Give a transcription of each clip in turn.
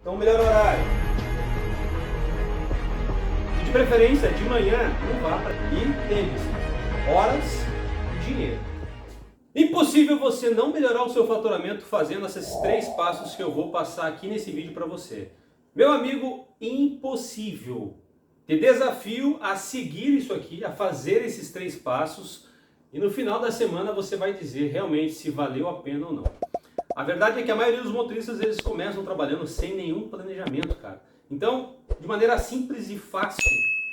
Então, o melhor horário. E de preferência, de manhã, não vá para... E lembre-se, horas e dinheiro. Impossível você não melhorar o seu faturamento fazendo esses 3 passos que eu vou passar aqui nesse vídeo para você. Meu amigo, impossível. Te desafio a seguir isso aqui, a fazer esses 3 passos e no final da semana você vai dizer realmente se valeu a pena ou não. A verdade é que a maioria dos motoristas eles começam trabalhando sem nenhum planejamento, cara. Então, de maneira simples e fácil,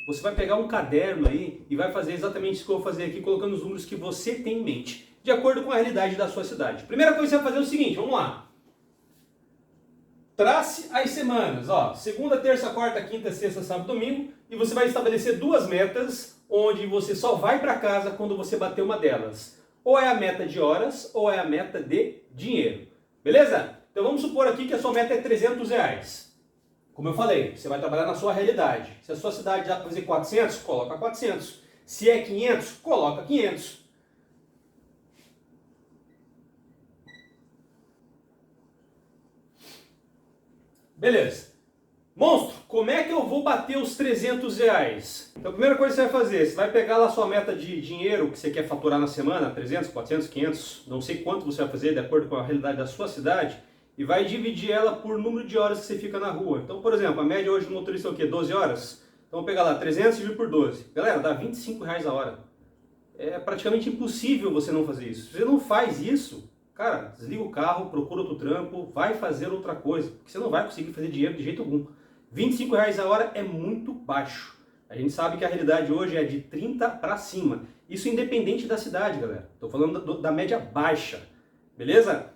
você vai pegar um caderno aí e vai fazer exatamente isso que eu vou fazer aqui, colocando os números que você tem em mente, de acordo com a realidade da sua cidade. Primeira coisa que você vai fazer é o seguinte, vamos lá. Trace as semanas, ó, segunda, terça, quarta, quinta, sexta, sábado, domingo, e você vai estabelecer 2 metas, onde você só vai para casa quando você bater uma delas. Ou é a meta de horas, ou é a meta de dinheiro. Beleza? Então vamos supor aqui que a sua meta é R$300. Como eu falei, você vai trabalhar na sua realidade. Se a sua cidade dá para fazer 400, coloca 400. Se é 500, coloca 500. Beleza. Monstro, como é que eu vou bater os R$300? Então a primeira coisa que você vai fazer, você vai pegar lá a sua meta de dinheiro que você quer faturar na semana, 300, 400, 500, não sei quanto você vai fazer de acordo com a realidade da sua cidade, e vai dividir ela por número de horas que você fica na rua. Então, por exemplo, a média hoje do motorista é o quê? 12 horas? Então vou pegar lá 300 dividido por 12. Galera, dá R$25 a hora. É praticamente impossível você não fazer isso. Se você não faz isso, cara, desliga o carro, procura outro trampo, vai fazer outra coisa, porque você não vai conseguir fazer dinheiro de jeito algum. R$25 a hora é muito baixo. A gente sabe que a realidade hoje é de 30 para cima. Isso independente da cidade, galera. Estou falando da média baixa, beleza?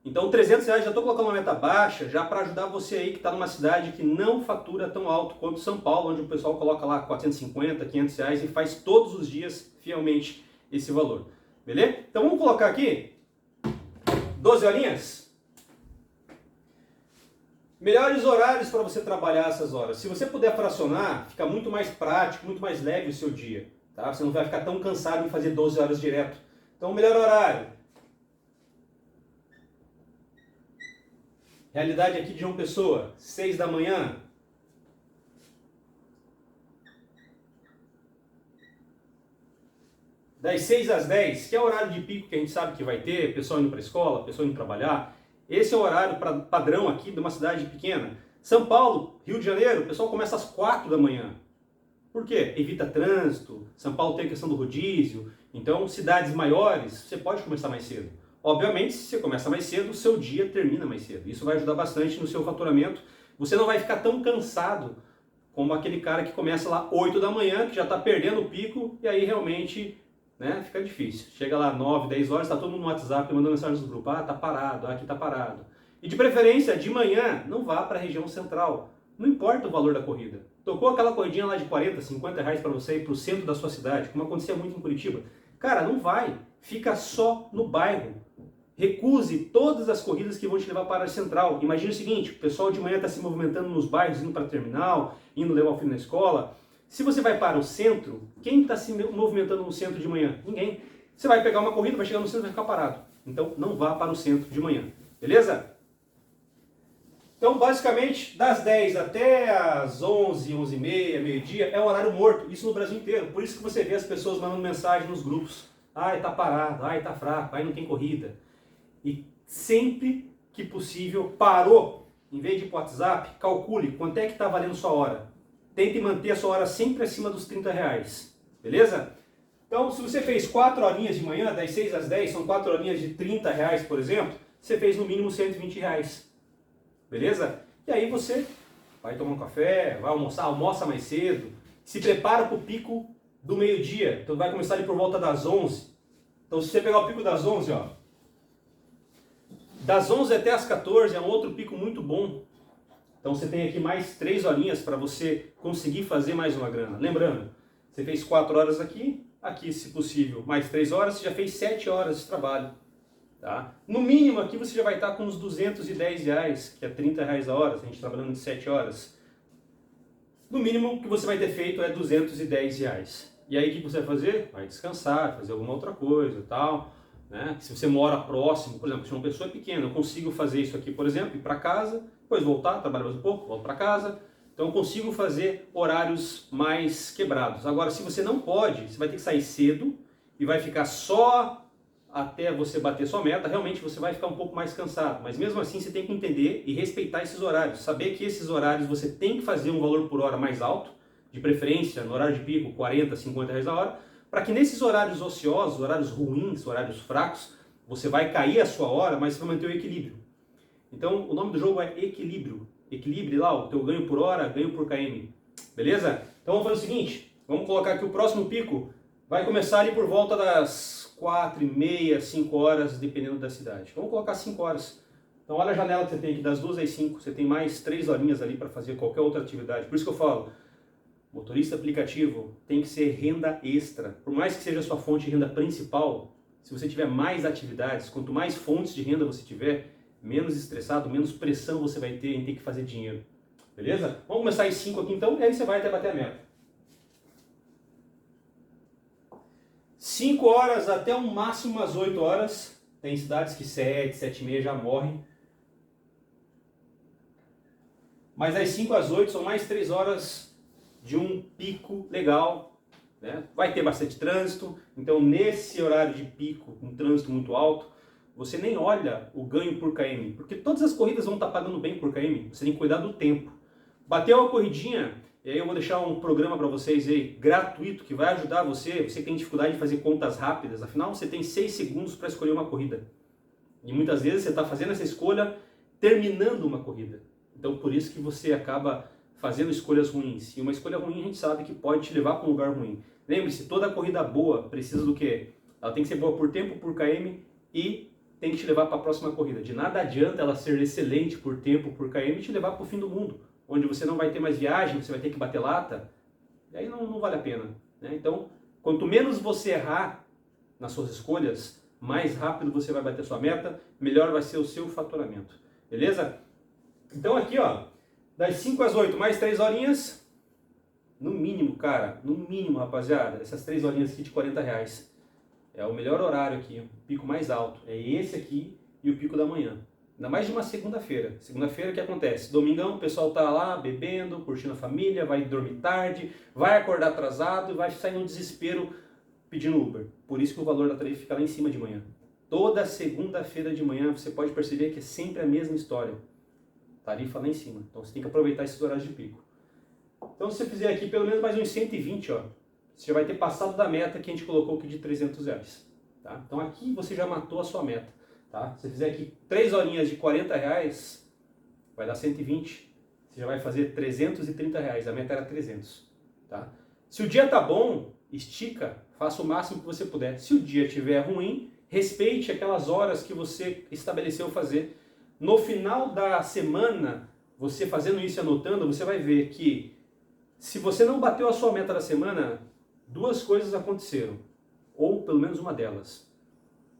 Então R$300 já estou colocando uma meta baixa, já para ajudar você aí que está numa cidade que não fatura tão alto quanto São Paulo, onde o pessoal coloca lá 450, R$500 e faz todos os dias fielmente esse valor. Beleza? Então vamos colocar aqui 12 horinhas. Melhores horários para você trabalhar essas horas. Se você puder fracionar, fica muito mais prático, muito mais leve o seu dia. Tá? Você não vai ficar tão cansado em fazer 12 horas direto. Então, melhor horário. Realidade aqui de João Pessoa, 6 da manhã. Das 6 às 10, que é o horário de pico que a gente sabe que vai ter, pessoal indo para a escola, pessoal indo trabalhar. Esse é o horário padrão aqui de uma cidade pequena. São Paulo, Rio de Janeiro, o pessoal começa às 4 da manhã. Por quê? Evita trânsito, São Paulo tem a questão do rodízio, então cidades maiores você pode começar mais cedo. Obviamente, se você começa mais cedo, o seu dia termina mais cedo. Isso vai ajudar bastante no seu faturamento. Você não vai ficar tão cansado como aquele cara que começa lá 8 da manhã, que já está perdendo o pico, e aí realmente... né? Fica difícil. Chega lá 9, 10 horas, está todo mundo no WhatsApp mandando mensagem no grupo. Ah, tá parado, aqui tá parado. E de preferência, de manhã, não vá para a região central. Não importa o valor da corrida. Tocou aquela corridinha lá de 40, 50 reais para você ir para o centro da sua cidade, como acontecia muito em Curitiba. Cara, não vai. Fica só no bairro. Recuse todas as corridas que vão te levar para a central. Imagina o seguinte, o pessoal de manhã está se movimentando nos bairros, indo para a terminal, indo levar o filho na escola. Se você vai para o centro, quem está se movimentando no centro de manhã? Ninguém. Você vai pegar uma corrida, vai chegar no centro e vai ficar parado. Então, não vá para o centro de manhã. Beleza? Então, basicamente, das 10 até as 11, 11h30, meio-dia, é um horário morto. Isso no Brasil inteiro. Por isso que você vê as pessoas mandando mensagem nos grupos. Ai, tá parado. Ai, tá fraco. Ai, não tem corrida. E sempre que possível, parou. Em vez de ir para o WhatsApp, calcule quanto é que está valendo sua hora. Tente manter a sua hora sempre acima dos R$30, beleza? Então, se você fez 4 horinhas de manhã, das 6 às 10, são 4 horinhas de R$30, por exemplo, você fez no mínimo R$120, beleza? E aí você vai tomar um café, vai almoçar, almoça mais cedo, se prepara para o pico do meio-dia, então vai começar ali por volta das 11. Então, se você pegar o pico das 11, ó, das 11 até as 14 é um outro pico muito bom. Então você tem aqui mais 3 horinhas para você conseguir fazer mais uma grana. Lembrando, você fez 4 horas aqui, aqui se possível mais 3 horas, você já fez 7 horas de trabalho. Tá? No mínimo aqui você já vai estar com uns R$210, que é R$30 a hora, a gente trabalhando de 7 horas. No mínimo o que você vai ter feito é R$210. E aí o que você vai fazer? Vai descansar, fazer alguma outra coisa e tal. Né? Se você mora próximo, por exemplo, se uma pessoa é pequena, eu consigo fazer isso aqui, por exemplo, ir para casa, depois voltar, trabalho mais um pouco, volto para casa. Então eu consigo fazer horários mais quebrados. Agora, se você não pode, você vai ter que sair cedo e vai ficar só até você bater sua meta, realmente você vai ficar um pouco mais cansado. Mas mesmo assim você tem que entender e respeitar esses horários. Saber que esses horários você tem que fazer um valor por hora mais alto, de preferência no horário de pico, 40, 50 reais a hora, para que nesses horários ociosos, horários ruins, horários fracos, você vai cair a sua hora, mas você vai manter o equilíbrio. Então o nome do jogo é equilíbrio. Equilibre lá o teu ganho por hora, ganho por km. Beleza? Então vamos fazer o seguinte, vamos colocar aqui o próximo pico, vai começar ali por volta das 4h30, 5 horas, dependendo da cidade. Vamos colocar 5 horas. Então olha a janela que você tem aqui, das 2 às 5, você tem mais 3 horinhas ali para fazer qualquer outra atividade. Por isso que eu falo, motorista aplicativo tem que ser renda extra. Por mais que seja a sua fonte de renda principal, se você tiver mais atividades, quanto mais fontes de renda você tiver, menos estressado, menos pressão você vai ter em ter que fazer dinheiro. Beleza? Vamos começar às 5 aqui então, e aí você vai até bater a meta. 5 horas até o máximo às 8 horas. Tem cidades que 7, 7h30 já morrem. Mas das 5 às 8 são mais 3 horas de um pico legal. Né? Vai ter bastante trânsito. Então nesse horário de pico, com trânsito muito alto, você nem olha o ganho por km. Porque todas as corridas vão estar pagando bem por km. Você tem que cuidar do tempo. Bateu a corridinha, e aí eu vou deixar um programa para vocês aí, gratuito, que vai ajudar você que tem dificuldade de fazer contas rápidas. Afinal, você tem 6 segundos para escolher uma corrida. E muitas vezes você está fazendo essa escolha terminando uma corrida. Então, por isso que você acaba fazendo escolhas ruins. E uma escolha ruim a gente sabe que pode te levar para um lugar ruim. Lembre-se, toda corrida boa precisa do quê? Ela tem que ser boa por tempo, por km e tem que te levar para a próxima corrida. De nada adianta ela ser excelente por tempo, por km e te levar para o fim do mundo, onde você não vai ter mais viagem, você vai ter que bater lata, e aí não vale a pena. Né? Então, quanto menos você errar nas suas escolhas, mais rápido você vai bater sua meta, melhor vai ser o seu faturamento. Beleza? Então aqui, ó, das 5 às 8, mais 3 horinhas, no mínimo, cara, no mínimo, rapaziada, essas 3 horinhas aqui de 40 reais. É o melhor horário aqui, o pico mais alto. É esse aqui e o pico da manhã. Ainda mais de uma segunda-feira. Segunda-feira o que acontece? Domingão o pessoal tá lá bebendo, curtindo a família, vai dormir tarde, vai acordar atrasado e vai sair no desespero pedindo Uber. Por isso que o valor da tarifa fica lá em cima de manhã. Toda segunda-feira de manhã você pode perceber que é sempre a mesma história. Tarifa lá em cima. Então você tem que aproveitar esses horários de pico. Então se você fizer aqui pelo menos mais uns 120, ó, você já vai ter passado da meta que a gente colocou aqui de 300 reais. Tá? Então aqui você já matou a sua meta. Tá? Se você fizer aqui 3 horinhas de 40 reais, vai dar 120. Você já vai fazer 330 reais. A meta era 300. Tá? Se o dia tá bom, estica, faça o máximo que você puder. Se o dia estiver ruim, respeite aquelas horas que você estabeleceu fazer. No final da semana, você fazendo isso e anotando, você vai ver que se você não bateu a sua meta da semana, 2 coisas aconteceram. Ou pelo menos uma delas.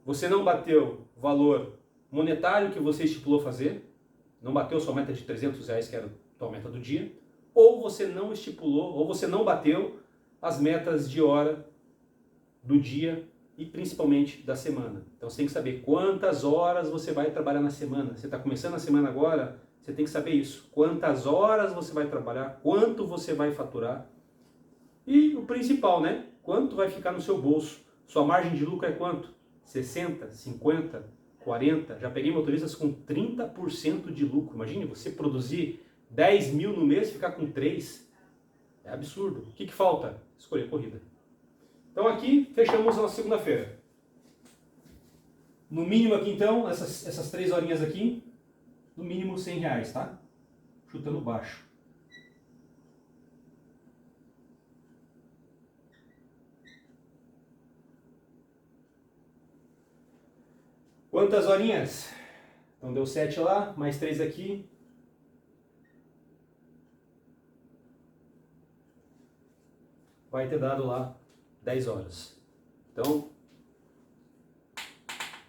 Você não bateu o valor monetário que você estipulou fazer, não bateu sua meta de 300 reais, que era a tua meta do dia, ou você não estipulou, ou você não bateu as metas de hora do dia e principalmente da semana. Então você tem que saber quantas horas você vai trabalhar na semana. Você está começando a semana agora, você tem que saber isso. Quantas horas você vai trabalhar, quanto você vai faturar e o principal, né? Quanto vai ficar no seu bolso. Sua margem de lucro é quanto? 60, 50, 40, já peguei motoristas com 30% de lucro. Imagine você produzir 10 mil no mês e ficar com 3. É absurdo. O que falta? Escolher corrida. Então aqui fechamos a segunda-feira. No mínimo aqui então, essas 3 horinhas aqui, no mínimo 100 reais, tá? Chutando baixo. Quantas horinhas? Então deu 7 lá, mais 3 aqui. Vai ter dado lá 10 horas. Então,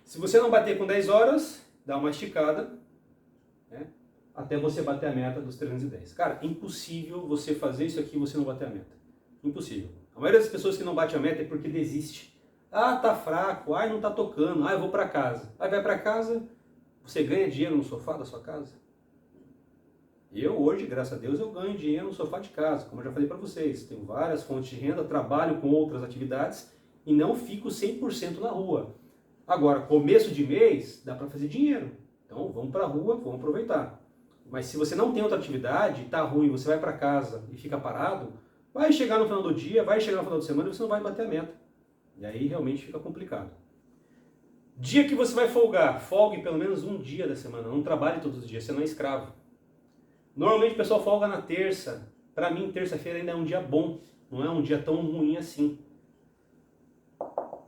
se você não bater com 10 horas, dá uma esticada, né, até você bater a meta dos 310. Cara, impossível você fazer isso aqui e você não bater a meta. Impossível. A maioria das pessoas que não bate a meta é porque desiste. Ah, tá fraco, não tá tocando, eu vou para casa. Aí vai para casa, você ganha dinheiro no sofá da sua casa? Eu hoje, graças a Deus, eu ganho dinheiro no sofá de casa, como eu já falei para vocês. Tenho várias fontes de renda, trabalho com outras atividades e não fico 100% na rua. Agora, começo de mês, dá para fazer dinheiro. Então, vamos para a rua, vamos aproveitar. Mas se você não tem outra atividade, está ruim, você vai para casa e fica parado, vai chegar no final do dia, vai chegar no final de semana e você não vai bater a meta. E aí realmente fica complicado. Dia que você vai folgar, folgue pelo menos um dia da semana, não trabalhe todos os dias, você não é escravo. Normalmente o pessoal folga na terça. Para mim, terça-feira ainda é um dia bom, não é um dia tão ruim assim.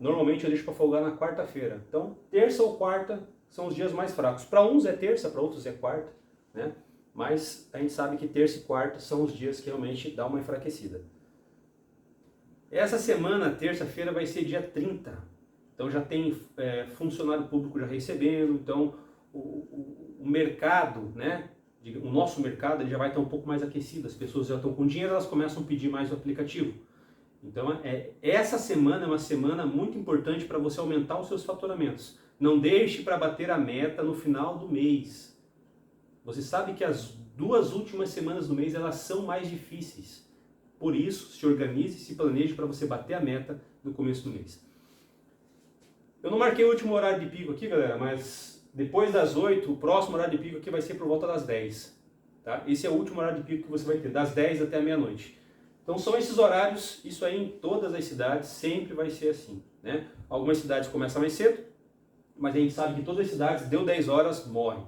Normalmente eu deixo para folgar na quarta-feira. Então, terça ou quarta são os dias mais fracos. Para uns é terça, para outros é quarta, né? Mas a gente sabe que terça e quarta são os dias que realmente dá uma enfraquecida. Essa semana, terça-feira, vai ser dia 30. Então já tem funcionário público já recebendo. Então o mercado, né? O nosso mercado ele já vai estar um pouco mais aquecido. As pessoas já estão com dinheiro, elas começam a pedir mais o aplicativo. Então essa semana é uma semana muito importante para você aumentar os seus faturamentos. Não deixe para bater a meta no final do mês. Você sabe que as 2 últimas semanas do mês elas são mais difíceis. Por isso, se organize e se planeje para você bater a meta no começo do mês. Eu não marquei o último horário de pico aqui, galera, mas depois das 8, o próximo horário de pico aqui vai ser por volta das 10. Tá? Esse é o último horário de pico que você vai ter, das 10 até a meia-noite. Então são esses horários, isso aí em todas as cidades sempre vai ser assim, né? Algumas cidades começam mais cedo, mas a gente sabe que todas as cidades, deu 10 horas, morre.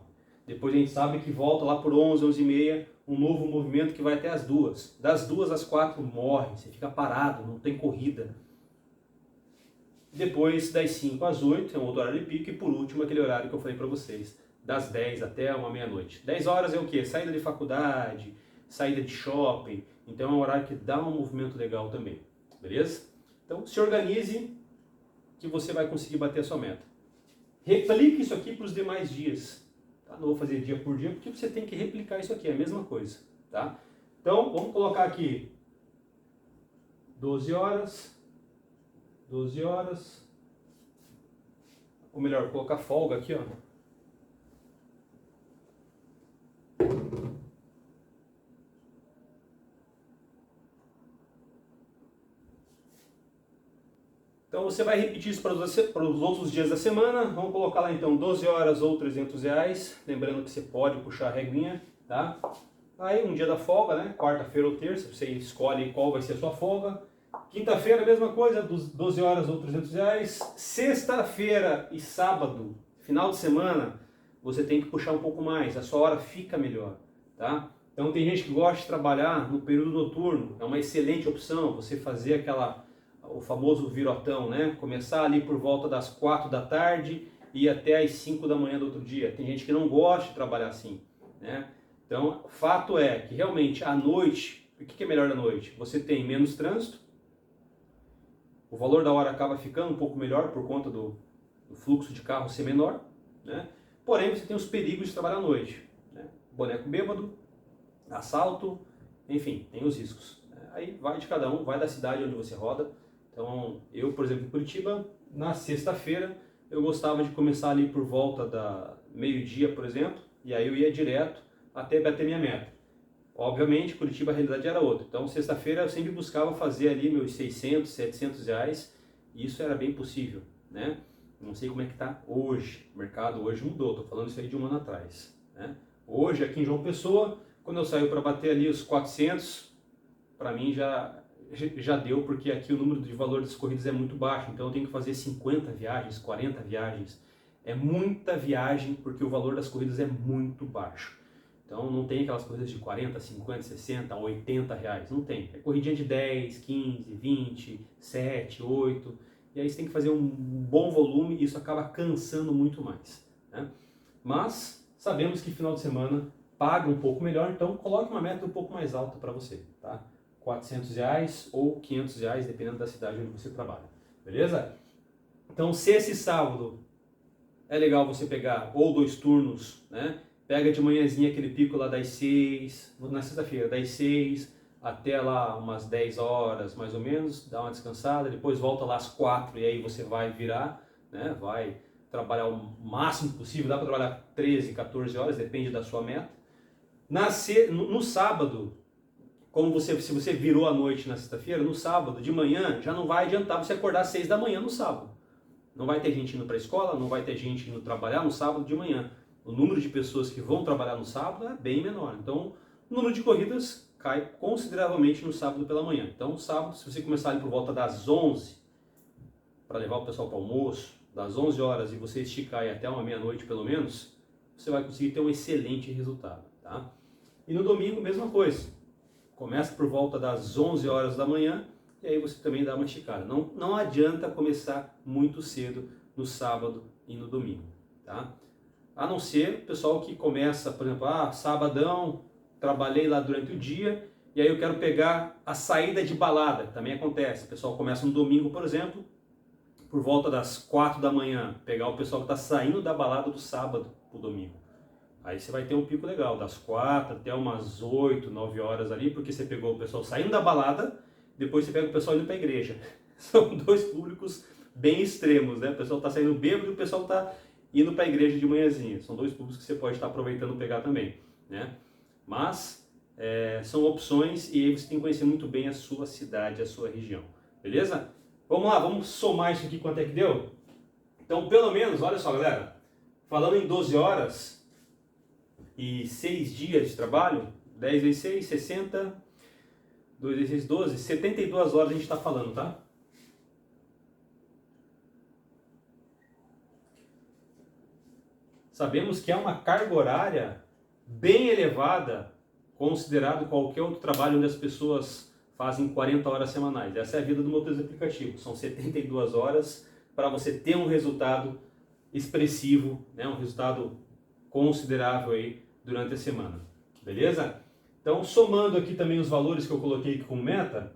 Depois a gente sabe que volta lá por 11, 11 e meia, um novo movimento que vai até as 2. Das 2 às 4 morre, você fica parado, não tem corrida. Depois das 5 às 8 é um outro horário de pico e por último aquele horário que eu falei para vocês, das 10 até uma meia-noite. 10 horas é o quê? Saída de faculdade, saída de shopping, então é um horário que dá um movimento legal também, beleza? Então se organize que você vai conseguir bater a sua meta. Replique isso aqui para os demais dias. Tá? Não vou fazer dia por dia porque você tem que replicar isso aqui, é a mesma coisa. Tá? Então vamos colocar aqui 12 horas, 12 horas, ou melhor, colocar folga aqui, ó. Então você vai repetir isso para os outros dias da semana. Vamos colocar lá então 12 horas ou R$300. Lembrando que você pode puxar a reguinha, tá? Aí um dia da folga, né? Quarta-feira ou terça, você escolhe qual vai ser a sua folga. Quinta-feira a mesma coisa, 12 horas ou R$300. Sexta-feira e sábado, final de semana, você tem que puxar um pouco mais. A sua hora fica melhor, tá? Então tem gente que gosta de trabalhar no período noturno. É uma excelente opção você fazer o famoso virotão, né? Começar ali por volta das 4 da tarde e até as 5 da manhã do outro dia. Tem gente que não gosta de trabalhar assim, né? Então, fato é que realmente à noite, o que é melhor da noite? Você tem menos trânsito, o valor da hora acaba ficando um pouco melhor por conta do fluxo de carro ser menor, né? Porém, você tem os perigos de trabalhar à noite, né? Boneco bêbado, assalto, enfim, tem os riscos. Aí vai de cada um, vai da cidade onde você roda. Então, eu, por exemplo, em Curitiba, na sexta-feira, eu gostava de começar ali por volta da meio-dia, por exemplo, e aí eu ia direto até bater minha meta. Obviamente, Curitiba a realidade era outra. Então, sexta-feira eu sempre buscava fazer ali meus 600, 700 reais, e isso era bem possível, né? Não sei como é que está hoje, o mercado hoje mudou, estou falando isso aí de um ano atrás, né? Hoje, aqui em João Pessoa, quando eu saio para bater ali os 400, para mim já deu, porque aqui o número de valor das corridas é muito baixo, então eu tenho que fazer 50 viagens, 40 viagens. É muita viagem porque o valor das corridas é muito baixo. Então não tem aquelas corridas de 40, 50, 60, 80 reais, não tem. É corridinha de 10, 15, 20, 7, 8, e aí você tem que fazer um bom volume e isso acaba cansando muito mais, né? Mas sabemos que final de semana paga um pouco melhor, então coloque uma meta um pouco mais alta para você, tá? 400 reais ou 500 reais, dependendo da cidade onde você trabalha, beleza? Então, se esse sábado é legal você pegar ou 2 turnos, né? Pega de manhãzinha aquele pico lá das 6, na sexta-feira, das 6 até lá umas 10 horas, mais ou menos, dá uma descansada, depois volta lá às 4 e aí você vai virar, né? Vai trabalhar o máximo possível, dá para trabalhar 13, 14 horas, depende da sua meta. No sábado, se você virou à noite na sexta-feira, no sábado de manhã já não vai adiantar você acordar às 6 da manhã no sábado. Não vai ter gente indo para a escola, não vai ter gente indo trabalhar no sábado de manhã. O número de pessoas que vão trabalhar no sábado é bem menor. Então, o número de corridas cai consideravelmente no sábado pela manhã. Então, no sábado, se você começar ali por volta das 11, para levar o pessoal para o almoço, das 11 horas e você esticar aí até uma meia-noite pelo menos, você vai conseguir ter um excelente resultado, tá? E no domingo, mesma coisa. Começa por volta das 11 horas da manhã e aí você também dá uma esticada. Não adianta começar muito cedo no sábado e no domingo, tá? A não ser o pessoal que começa, por exemplo, sabadão, trabalhei lá durante o dia e aí eu quero pegar a saída de balada. Também acontece. O pessoal começa no domingo, por exemplo, por volta das 4 da manhã, pegar o pessoal que está saindo da balada do sábado para o domingo. Aí você vai ter um pico legal, das 4 até umas 8, 9 horas ali, porque você pegou o pessoal saindo da balada, depois você pega o pessoal indo para a igreja. São dois públicos bem extremos, né? O pessoal está saindo bêbado e o pessoal está indo para a igreja de manhãzinha. São dois públicos que você pode estar aproveitando pegar também, né? Mas são opções e aí você tem que conhecer muito bem a sua cidade, a sua região, beleza? Vamos lá, vamos somar isso aqui, quanto é que deu? Então, pelo menos, olha só, galera, falando em 12 horas e 6 dias de trabalho, 10 vezes 6, 60, 2 vezes 6, 12, 72 horas a gente está falando, tá? Sabemos que é uma carga horária bem elevada, considerado qualquer outro trabalho onde as pessoas fazem 40 horas semanais. Essa é a vida do motorista aplicativo. São 72 horas para você ter um resultado expressivo, né? Um resultado considerável aí durante a semana. Beleza? Então, somando aqui também os valores que eu coloquei aqui como meta.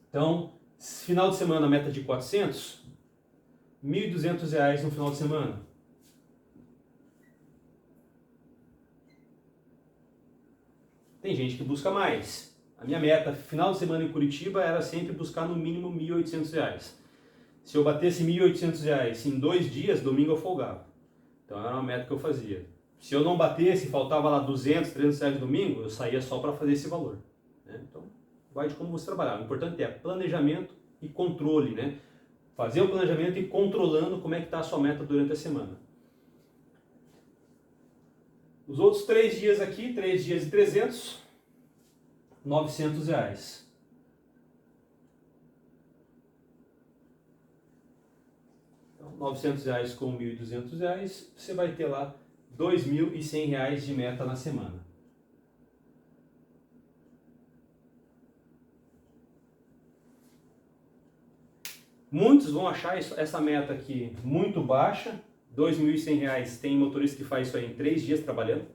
Então, final de semana, meta de 400, R$ 1.200 no final de semana. Tem gente que busca mais. A minha meta, final de semana em Curitiba, era sempre buscar no mínimo R$ 1.800. Se eu batesse R$ 1.800 em 2 dias, domingo eu folgava. Então era uma meta que eu fazia. Se eu não batesse, faltava lá 200, 300 reais no domingo, eu saía só para fazer esse valor, né? Então, vai de como você trabalhar. O importante é planejamento e controle, né? Fazer o planejamento e controlando como é que está a sua meta durante a semana. Os outros 3 dias aqui, 3 dias e 300, R$ 900. Então, R$ 900 com R$ 1.200, você vai ter lá R$ 2.100 de meta na semana. Muitos vão achar essa meta aqui muito baixa. R$ 2.100 tem motorista que faz isso aí em 3 dias trabalhando.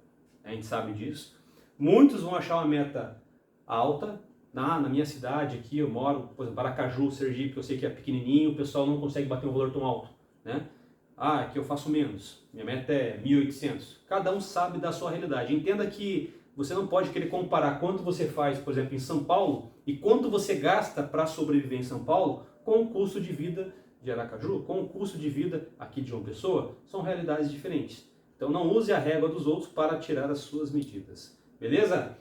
A gente sabe disso. Muitos vão achar uma meta alta. Na minha cidade aqui, eu moro, por exemplo, Aracaju, Sergipe, eu sei que é pequenininho, o pessoal não consegue bater um valor tão alto, né? Aqui eu faço menos. Minha meta é 1.800. Cada um sabe da sua realidade. Entenda que você não pode querer comparar quanto você faz, por exemplo, em São Paulo e quanto você gasta para sobreviver em São Paulo com o custo de vida de Aracaju, com o custo de vida aqui de João Pessoa. São realidades diferentes. Então não use a régua dos outros para tirar as suas medidas. Beleza?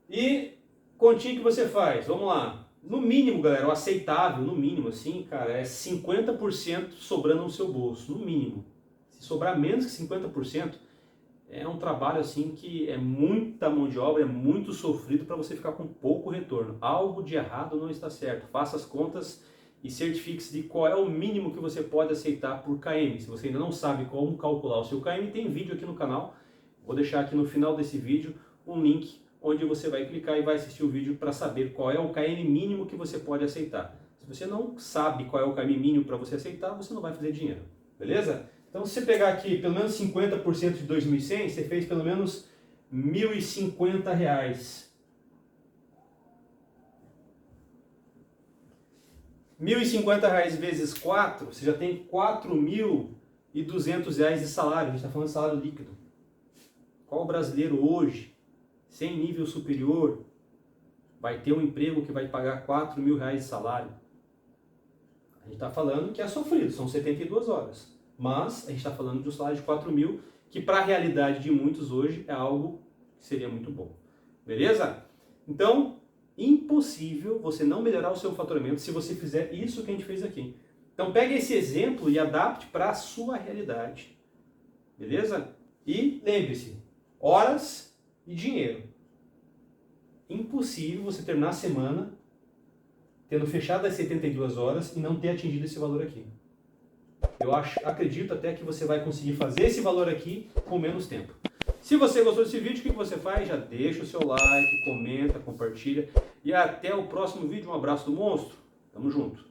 E continha que você faz, vamos lá. No mínimo, galera, o aceitável, no mínimo, assim, cara, é 50% sobrando no seu bolso, no mínimo. Se sobrar menos que 50%, é um trabalho, assim, que é muita mão de obra, é muito sofrido para você ficar com pouco retorno. Algo de errado não está certo. Faça as contas e certifique-se de qual é o mínimo que você pode aceitar por KM. Se você ainda não sabe como calcular o seu KM, tem vídeo aqui no canal. Vou deixar aqui no final desse vídeo um link onde você vai clicar e vai assistir o vídeo para saber qual é o KM mínimo que você pode aceitar. Se você não sabe qual é o KM mínimo para você aceitar, você não vai fazer dinheiro, beleza? Então, se você pegar aqui pelo menos 50% de 2.100, você fez pelo menos R$ 1.050. R$ 1.050 vezes 4, você já tem R$ 4.200 de salário. A gente está falando de salário líquido. Qual brasileiro hoje, sem nível superior, vai ter um emprego que vai pagar R$ 4.000 de salário? A gente está falando que é sofrido, são 72 horas. Mas a gente está falando de um salário de 4.000, que para a realidade de muitos hoje é algo que seria muito bom. Beleza? Então, impossível você não melhorar o seu faturamento se você fizer isso que a gente fez aqui. Então, pegue esse exemplo e adapte para a sua realidade. Beleza? E lembre-se, horas e dinheiro. Impossível você terminar a semana tendo fechado as 72 horas e não ter atingido esse valor aqui. Eu acredito até que você vai conseguir fazer esse valor aqui com menos tempo. Se você gostou desse vídeo, o que você faz? Já deixa o seu like, comenta, compartilha. E até o próximo vídeo. Um abraço do monstro. Tamo junto.